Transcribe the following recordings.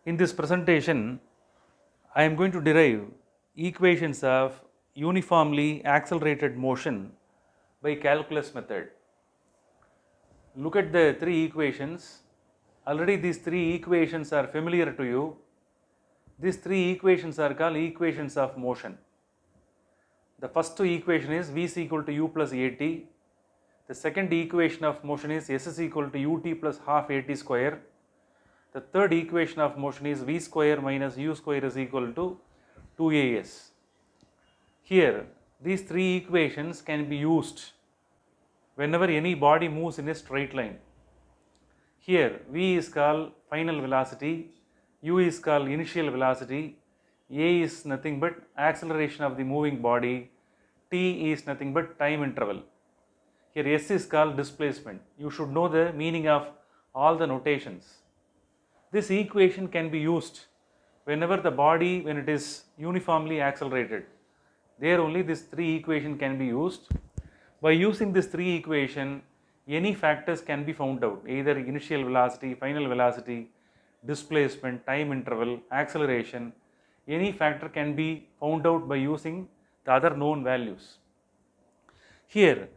In this presentation, I am going to derive equations of uniformly accelerated motion by calculus method. Look at the three equations. Already these three equations are familiar to you. These three equations are called equations of motion. The first equation is V is equal to u plus at. The second equation of motion is S is equal to ut plus half at square. The third equation of motion is V square minus u square is equal to 2as. Here, these three equations can be used whenever any body moves in a straight line. Here, V is called final velocity, u is called initial velocity, a is nothing but acceleration of the moving body, t is nothing but time interval. Here S is called displacement. You should know the meaning of all the notations. This equation can be used whenever the body, when it is uniformly accelerated. There only this three equation can be used. By using this three equation, any factors can be found out, either initial velocity, final velocity, displacement, time interval, acceleration. Any factor can be found out by using the other known values. Here,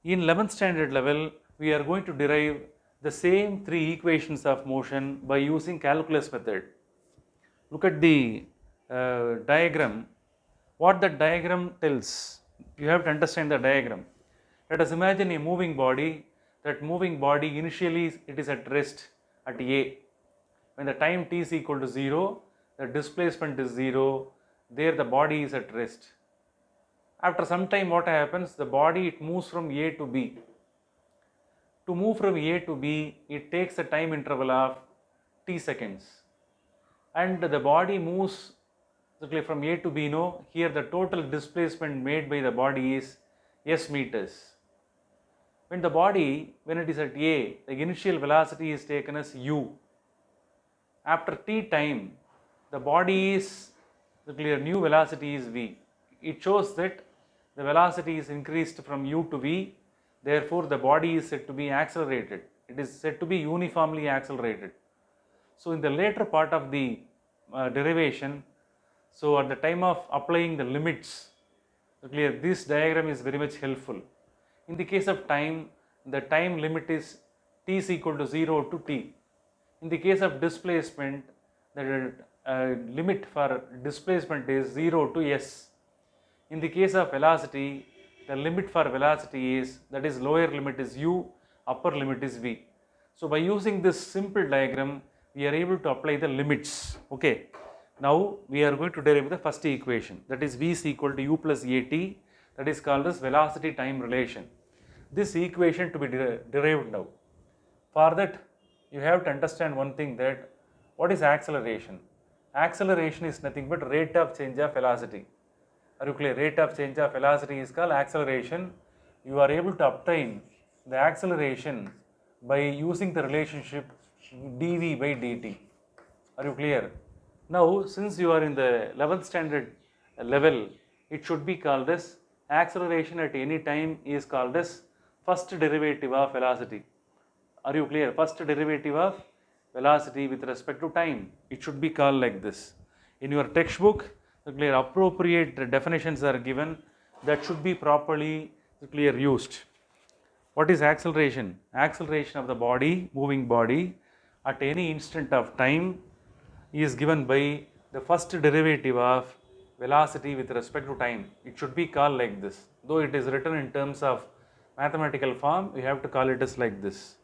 in 11th standard level, we are going to derive the same three equations of motion by using calculus method. Look at the diagram. What the diagram tells, you have to understand the diagram. Let us imagine a moving body. That moving body, initially it is at rest at A. When the time t is equal to 0, the displacement is 0, there the body is at rest. After some time, what happens? The body, it moves from A to B. To move from A to B, it takes a time interval of t seconds. And the body moves from A to B. No, here the total displacement made by the body is s meters. When the body, when it is at A, the initial velocity is taken as u. After t time, the body is, the new velocity is v. It shows that the velocity is increased from u to v, therefore the body is said to be accelerated. It is said to be uniformly accelerated. So in the later part of the derivation, so at the time of applying the limits, this diagram is very much helpful. In the case of time, the time limit is t is equal to 0 to t. In the case of displacement, the limit for displacement is 0 to s. In the case of velocity, the limit for velocity is, that is lower limit is u, upper limit is v. So by using this simple diagram, we are able to apply the limits. Okay. Now we are going to derive the first equation, that is v is equal to u plus at, that is called as velocity time relation. This equation to be derived now. For that, you have to understand one thing, that what is acceleration? Acceleration is nothing but rate of change of velocity. Are you clear? Rate of change of velocity is called acceleration. You are able to obtain the acceleration by using the relationship dv by dt. Are you clear? Now, since you are in the 11th standard level, it should be called as acceleration at any time is called as first derivative of velocity. Are you clear? First derivative of velocity with respect to time. It should be called like this. In your textbook, the clear appropriate definitions are given that should be properly clear used. What is acceleration? Acceleration of the body, moving body, at any instant of time is given by the first derivative of velocity with respect to time. It should be called like this. Though it is written in terms of mathematical form, we have to call it as like this.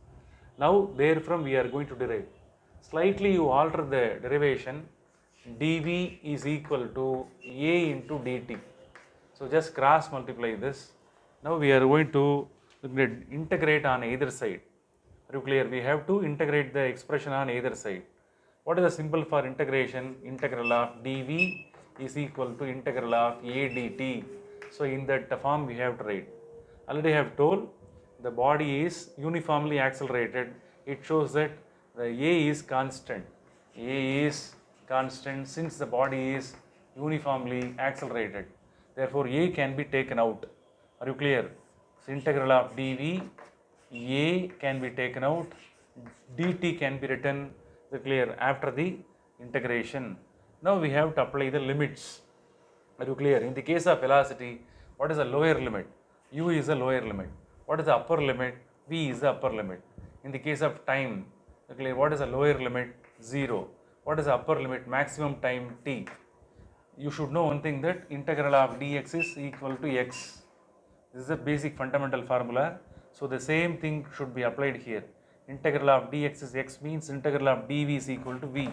Now therefrom we are going to derive. Slightly you alter the derivation. dv is equal to a into dt. So just cross multiply this. Now we are going to integrate on either side. Are you clear? We have to integrate the expression on either side. What is the symbol for integration? Integral of dv is equal to integral of a dt. So in that form we have to write. Already I have told the body is uniformly accelerated. It shows that the a is constant. A is constant since the body is uniformly accelerated. Therefore a can be taken out. Are you clear? So integral of dv, a can be taken out, dt can be written clear after the integration. Now we have to apply the limits. Are you clear? In the case of velocity, what is the lower limit? U is the lower limit. What is the upper limit? V is the upper limit. In the case of time, clear, what is the lower limit? 0. What is the upper limit? Maximum time t. You should know one thing, that integral of dx is equal to x. This is a basic fundamental formula. So the same thing should be applied here. Integral of dx is x means integral of dv is equal to v.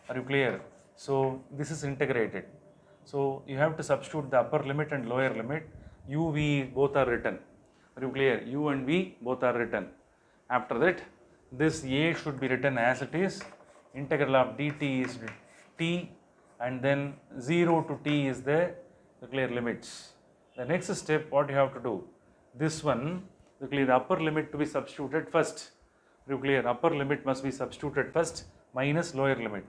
Are you clear? So this is integrated. So you have to substitute the upper limit and lower limit. U, v both are written. Are you clear? U and v both are written. After that, this a should be written as it is. Integral of dt is t, and then 0 to t is the clear limits. The next step, what you have to do? This one, the upper limit to be substituted first. You clear? Upper limit must be substituted first minus lower limit.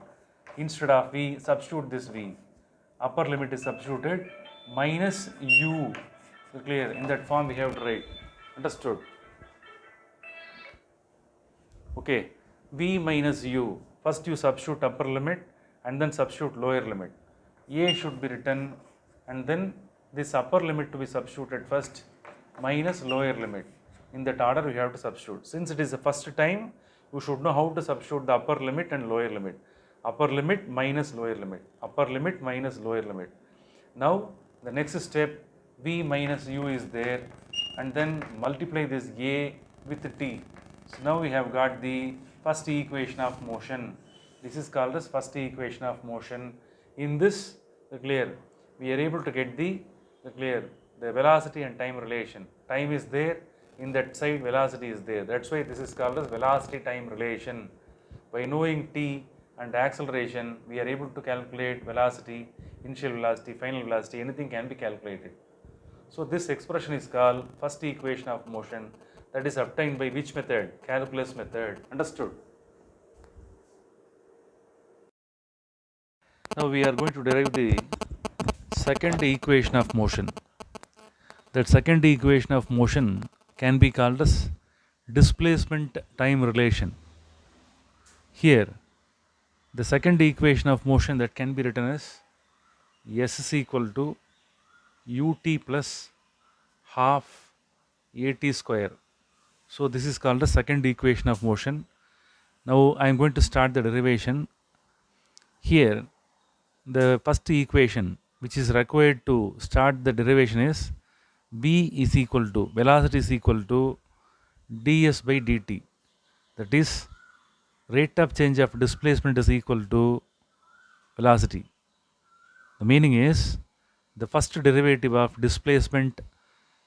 Instead of v, substitute this v. Upper limit is substituted minus u. So clear? In that form we have to write. Understood? Okay. V minus u. First you substitute upper limit and then substitute lower limit. A should be written, and then this upper limit to be substituted first minus lower limit. In that order we have to substitute. Since it is the first time, you should know how to substitute the upper limit and lower limit. Upper limit minus lower limit. Upper limit minus lower limit. Now the next step, v minus u is there, and then multiply this a with t. So now we have got the first equation of motion. This is called as first equation of motion. In this, clear, we are able to get the velocity and time relation. Time is there, in that side velocity is there. That's why this is called as velocity time relation. By knowing t and acceleration, we are able to calculate velocity, initial velocity, final velocity, anything can be calculated. So this expression is called first equation of motion, that is obtained by which method? Calculus method. Understood? Now we are going to derive the second equation of motion. That second equation of motion can be called as displacement time relation. Here, the second equation of motion that can be written as S is equal to ut plus half at square. So this is called the second equation of motion. Now I am going to start the derivation. Here, the first equation which is required to start the derivation is v is equal to, velocity is equal to ds by dt. That is, rate of change of displacement is equal to velocity. The meaning is, the first derivative of displacement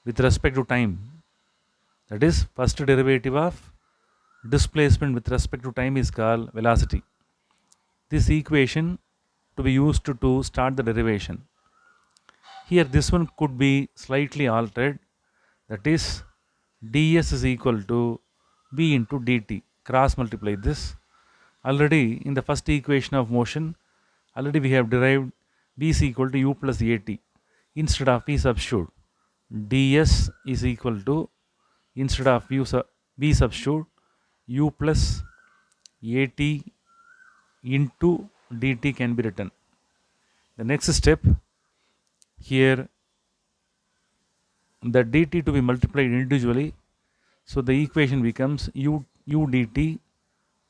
with respect to time, that is, first derivative of displacement with respect to time is called velocity. This equation to be used to start the derivation. Here this one could be slightly altered, that is, ds is equal to v into dt. Cross multiply this. Already in the first equation of motion, already we have derived v is equal to u plus at. Instead of v, substitute ds is equal to, instead of v substitute u plus at into dt can be written. The next step, here the dt to be multiplied individually, so the equation becomes u dt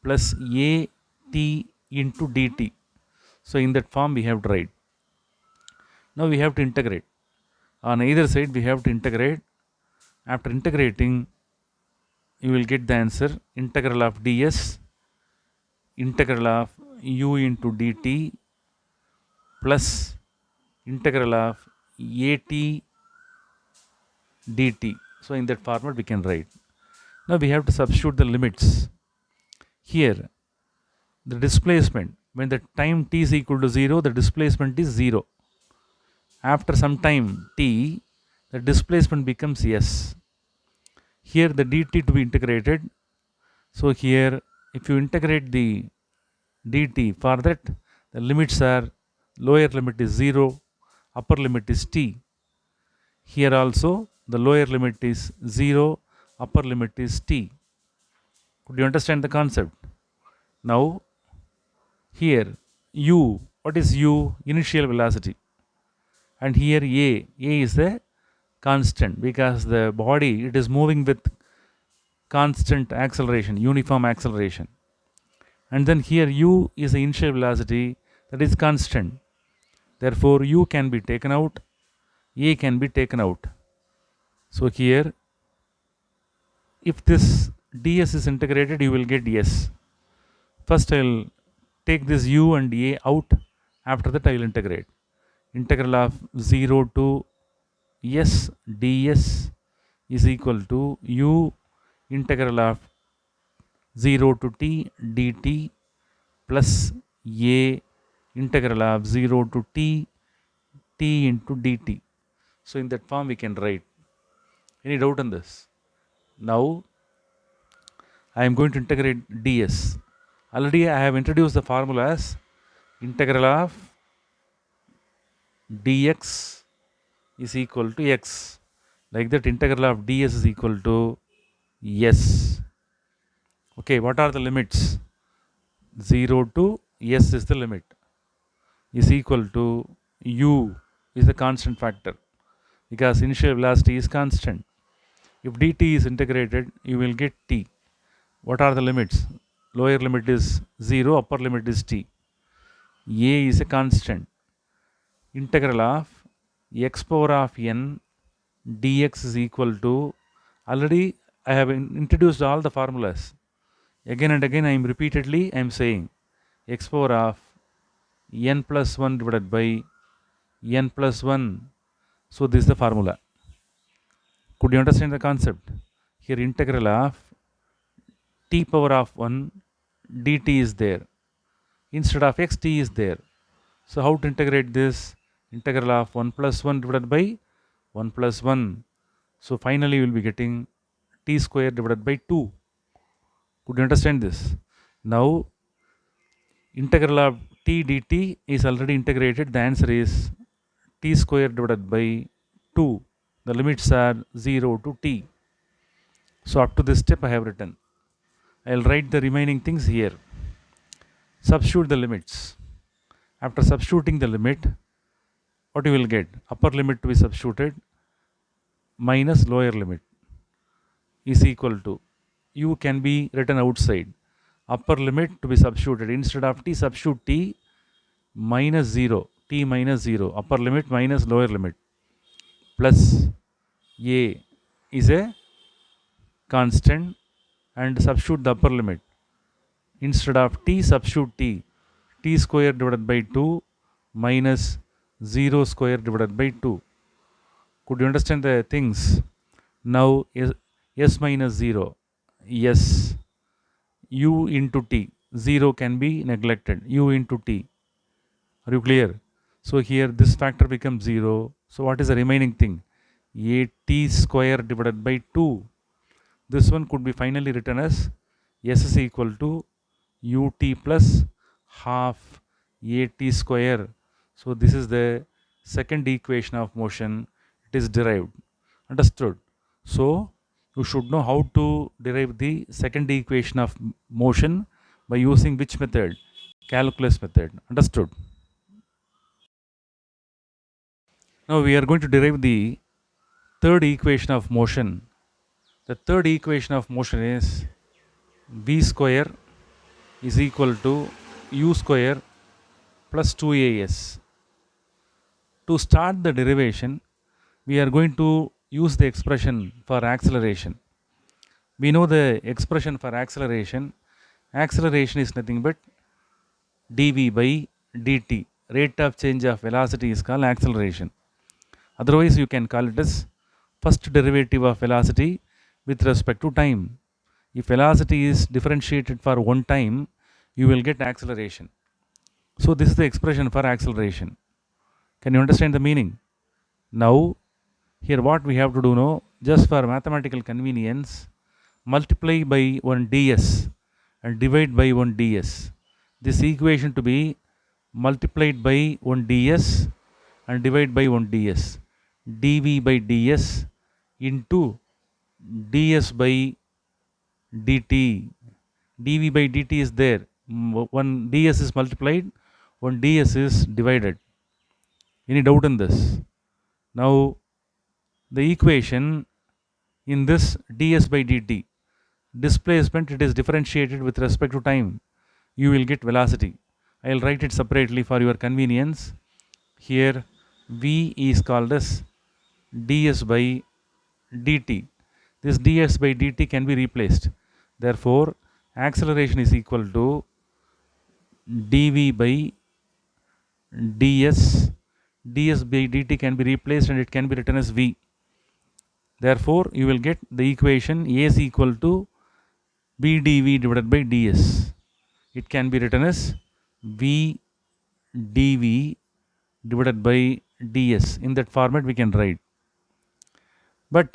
plus a t into dt. So in that form we have to write. Now we have to integrate. On either side we have to integrate. After integrating, you will get the answer, integral of ds, integral of u into dt plus integral of at dt. So in that format we can write. Now we have to substitute the limits. Here, the displacement, when the time t is equal to 0, the displacement is 0. After some time t, the displacement becomes s. Here the dt to be integrated. So here, if you integrate the dt, for that the limits are, lower limit is 0, upper limit is t. Here also the lower limit is 0, upper limit is t. Could you understand the concept? Now here u. What is u? Initial velocity. And here a is the constant because the body it is moving with constant acceleration, uniform acceleration. And then here u is the initial velocity that is constant. Therefore, u can be taken out, a can be taken out. So here, if this ds is integrated, you will get s. First, I will take this u and a out. After that, I will integrate. Integral of 0 to s ds is equal to u integral of 0 to t dt plus a integral of 0 to t into dt. So in that form we can write. Any doubt on this? Now I am going to integrate ds. Already I have introduced the formula as integral of dx is equal to x. Like that integral of ds is equal to s. Okay, what are the limits? 0 to s is the limit. Is equal to u is the constant factor because initial velocity is constant. If dt is integrated, you will get t. What are the limits? Lower limit is 0, upper limit is t. A is a constant. Integral of x power of n dx is equal to, already I have introduced all the formulas. Again and again I am saying x power of n plus 1 divided by n plus 1. So this is the formula. Could you understand the concept? Here integral of t power of 1 dt is there. Instead of x, t is there. So how to integrate this? Integral of 1 plus 1 divided by 1 plus 1. So finally you will be getting t square divided by 2. Could you understand this? Now integral of t dt is already integrated. The answer is t square divided by 2. The limits are 0 to t. So up to this step I have written. I will write the remaining things here. Substitute the limits. After substituting the limit, what you will get? Upper limit to be substituted minus lower limit is equal to, u can be written outside. Upper limit to be substituted, instead of t, substitute t minus 0, t minus 0, upper limit minus lower limit, plus a is a constant and substitute the upper limit. Instead of t, substitute t square divided by 2 minus 0 square divided by 2. Could you understand the things? Now s minus 0, s, u into t, 0 can be neglected, u into t. Are you clear? So here this factor becomes 0. So what is the remaining thing? A t square divided by 2. This one could be finally written as s is equal to ut plus half at square. So this is the second equation of motion. It is derived. Understood? So you should know how to derive the second equation of motion by using which method? Calculus method. Understood? Now we are going to derive the third equation of motion. The third equation of motion is v square is equal to u square plus 2as. To start the derivation, we are going to use the expression for acceleration. We know the expression for acceleration. Acceleration is nothing but dv by dt. Rate of change of velocity is called acceleration. Otherwise, you can call it as first derivative of velocity with respect to time. If velocity is differentiated for one time, you will get acceleration. So this is the expression for acceleration. Can you understand the meaning? Now, here what we have to do now, just for mathematical convenience, multiply by 1 ds and divide by 1 ds. This equation to be multiplied by 1 ds and divide by 1 ds. dv by ds into ds by dt. dv by dt is there. One ds is multiplied, when ds is divided. Any doubt in this? Now, the equation in this ds by dt, displacement, it is differentiated with respect to time. You will get velocity. I will write it separately for your convenience. Here, v is called as ds by dt. This ds by dt can be replaced. Therefore, acceleration is equal to dv by ds. ds by dt can be replaced and it can be written as v. Therefore, you will get the equation a is equal to b dv divided by ds. It can be written as v dv divided by ds. In that format we can write. But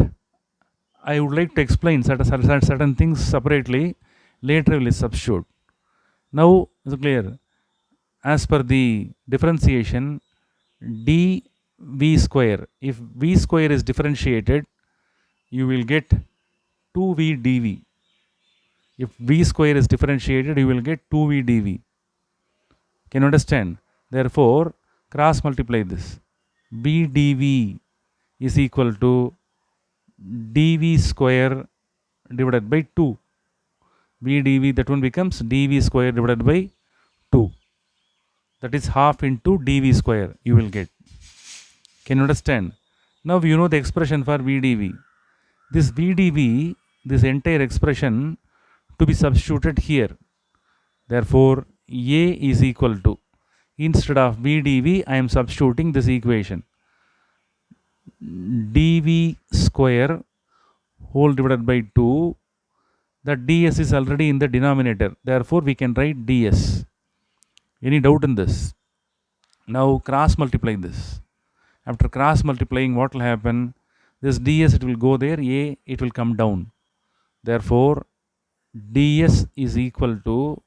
I would like to explain certain things separately. Later I will substitute. Now is it clear? As per the differentiation, dv square, if v square is differentiated, you will get 2v dv. If v square is differentiated, you will get 2v dv. Can you understand? Therefore, cross multiply this. b dv is equal to dv square divided by 2. v dv, that one becomes dv square divided by 2. That is half into dv square you will get. Can you understand? Now you know the expression for v dv. This v dv, this entire expression to be substituted here. Therefore, a is equal to, instead of v dv, I am substituting this equation. dv square whole divided by 2. The ds is already in the denominator. Therefore, we can write ds. Any doubt in this? Now cross multiply this. After cross multiplying, what will happen? This ds, it will go there, a, it will come down. Therefore, ds is equal to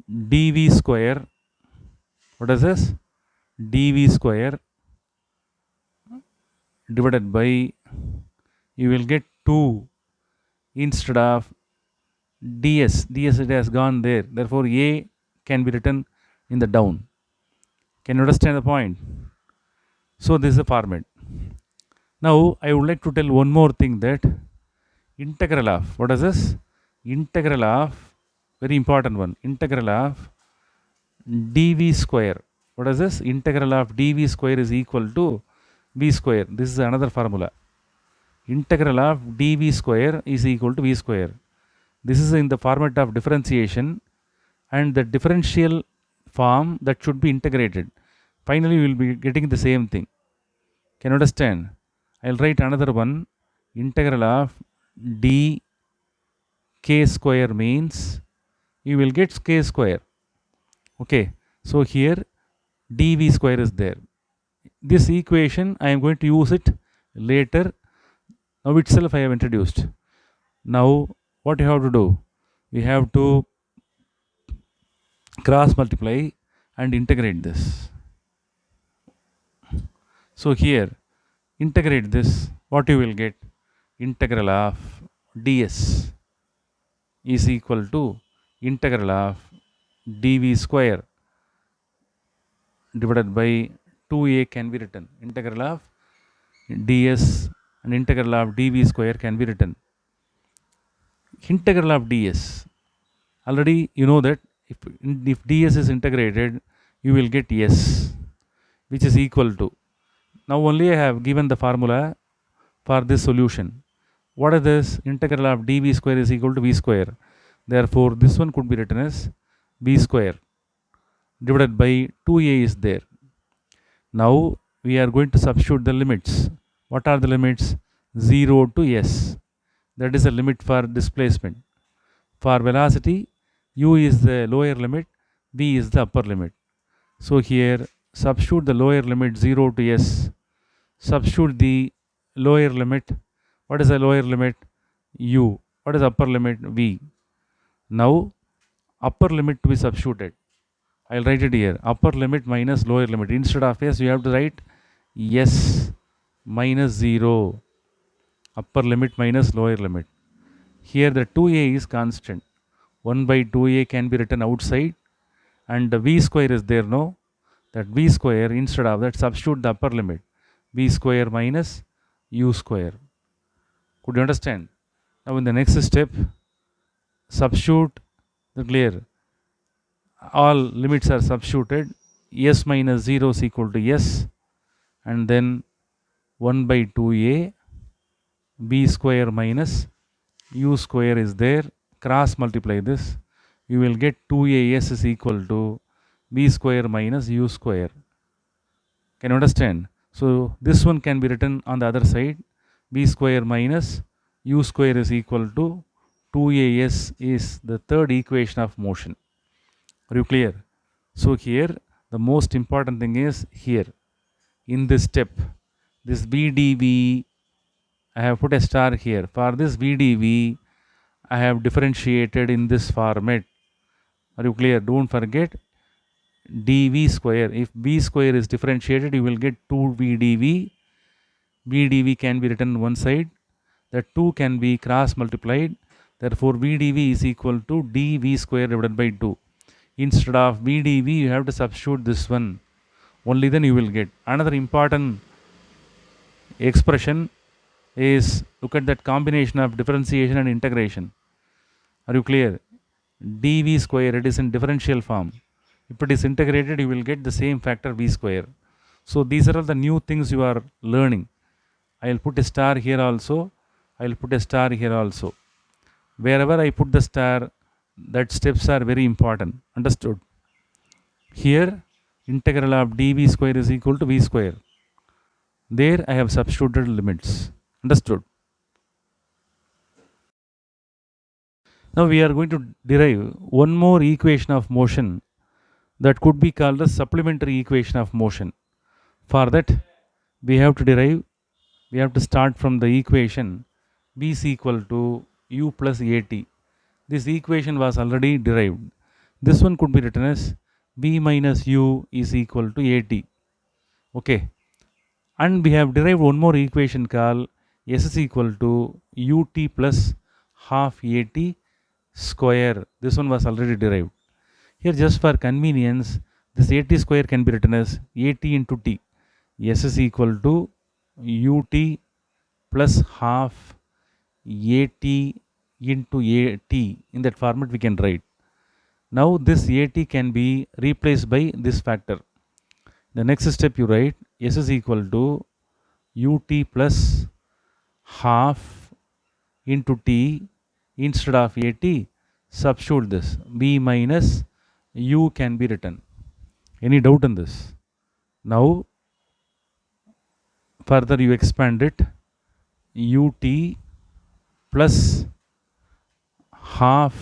dv square. What is this? dv square divided by, you will get 2 instead of ds. ds it has gone there. Therefore, a can be written in the down. Can you understand the point? So this is the format. Now I would like to tell one more thing, that integral of, what is this? Integral of, very important one, integral of dv square. What is this? Integral of dv square is equal to v square. This is another formula. Integral of dv square is equal to v square. This is in the format of differentiation, and the differential form that should be integrated. Finally, we will be getting the same thing. Can you understand? I will write another one. Integral of d k square means you will get k square. Okay. So here dv square is there. This equation I am going to use it later. Now itself I have introduced. Now what you have to do? We have to cross multiply and integrate this. So here integrate this, what you will get? Integral of ds is equal to integral of dv square divided by 2a can be written. Integral of ds and integral of dv square can be written. Integral of ds, already you know that if ds is integrated, you will get s, which is equal to, now only I have given the formula for this solution. What is this? Integral of dv square is equal to v square. Therefore, this one could be written as v square divided by 2a is there. Now we are going to substitute the limits. What are the limits? 0 to s. That is the limit for displacement. For velocity, u is the lower limit, v is the upper limit. So here substitute the lower limit 0 to s. Substitute the lower limit. What is the lower limit? U. What is upper limit? V. Now upper limit to be substituted. I will write it here. Upper limit minus lower limit. Instead of s, you have to write s minus 0. Upper limit minus lower limit. Here the 2a is constant. 1 by 2a can be written outside, and the v square is there, no? That v square, instead of that, substitute the upper limit, v square minus u square. Could you understand? Now in the next step, substitute the clear. All limits are substituted. S minus 0 is equal to s, and then 1 by 2a, b square minus u square is there. Cross multiply this, you will get 2as is equal to b square minus u square. Can you understand? So this one can be written on the other side. B square minus u square is equal to 2as is the third equation of motion. Are you clear? So here the most important thing is here in this step, this VdV, I have put a star here. For this VdV, I have differentiated in this format. Are you clear? Don't forget dv square. If b square is differentiated, you will get 2vdv. vdv can be written one side. The 2 can be cross multiplied. Therefore, vdv is equal to dv square divided by 2. Instead of vdv, you have to substitute this one. Only then you will get. Another important expression is, look at that combination of differentiation and integration. Are you clear? dv square, it is in differential form. If it is integrated, you will get the same factor v square. So these are all the new things you are learning. I will put a star here also. I will put a star here also. Wherever I put the star, that steps are very important. Understood? Here, integral of dv square is equal to v square. There I have substituted limits. Understood? Now we are going to derive one more equation of motion that could be called the supplementary equation of motion. For that, we have to start from the equation v is equal to u plus at. This equation was already derived. This one could be written as v minus u is equal to at. Okay. And we have derived one more equation called s is equal to ut plus half at square. This one was already derived. Here, just for convenience, this at square can be written as at into t. S is equal to ut plus half at into at. In that format we can write. Now this at can be replaced by this factor. The next step you write s is equal to ut plus half into t. Instead of at, substitute this. V minus u can be written. Any doubt in this? Now further you expand it, ut plus half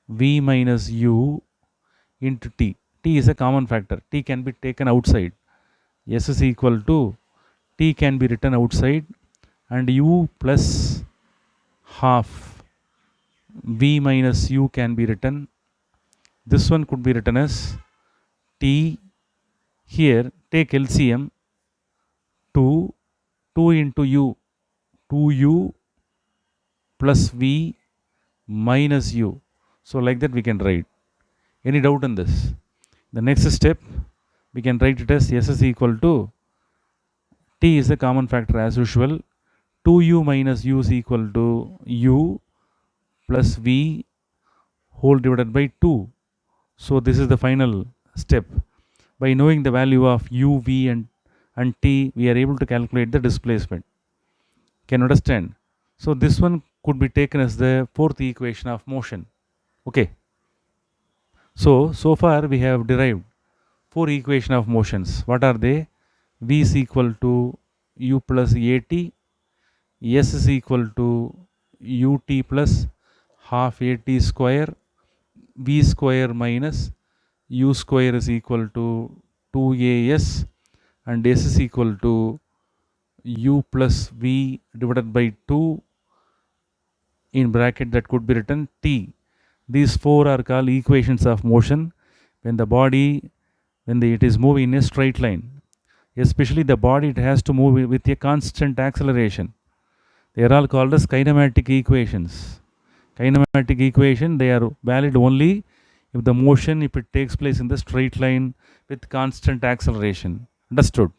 v minus u into t. T is a common factor. T can be taken outside. S is equal to t can be written outside, and u plus half v minus u can be written. This one could be written as t. Here take LCM. 2 into u, 2u plus v minus u. So like that we can write. Any doubt in this? The next step, we can write it as s is equal to t is a common factor as usual. 2u minus u is equal to u plus v whole divided by 2. So this is the final step. By knowing the value of u, v and t, we are able to calculate the displacement. Can you understand? So this one could be taken as the fourth equation of motion. Okay. So far we have derived four equations of motions. What are they? V is equal to u plus at, s is equal to ut plus half at square, v square minus u square is equal to 2as, and s is equal to u plus v divided by 2 in bracket that could be written t. These four are called equations of motion when the body, it is moving in a straight line. Especially the body, it has to move with a constant acceleration. They are all called as kinematic equations. Kinematic equation, they are valid only if the motion, if it takes place in the straight line with constant acceleration. Understood?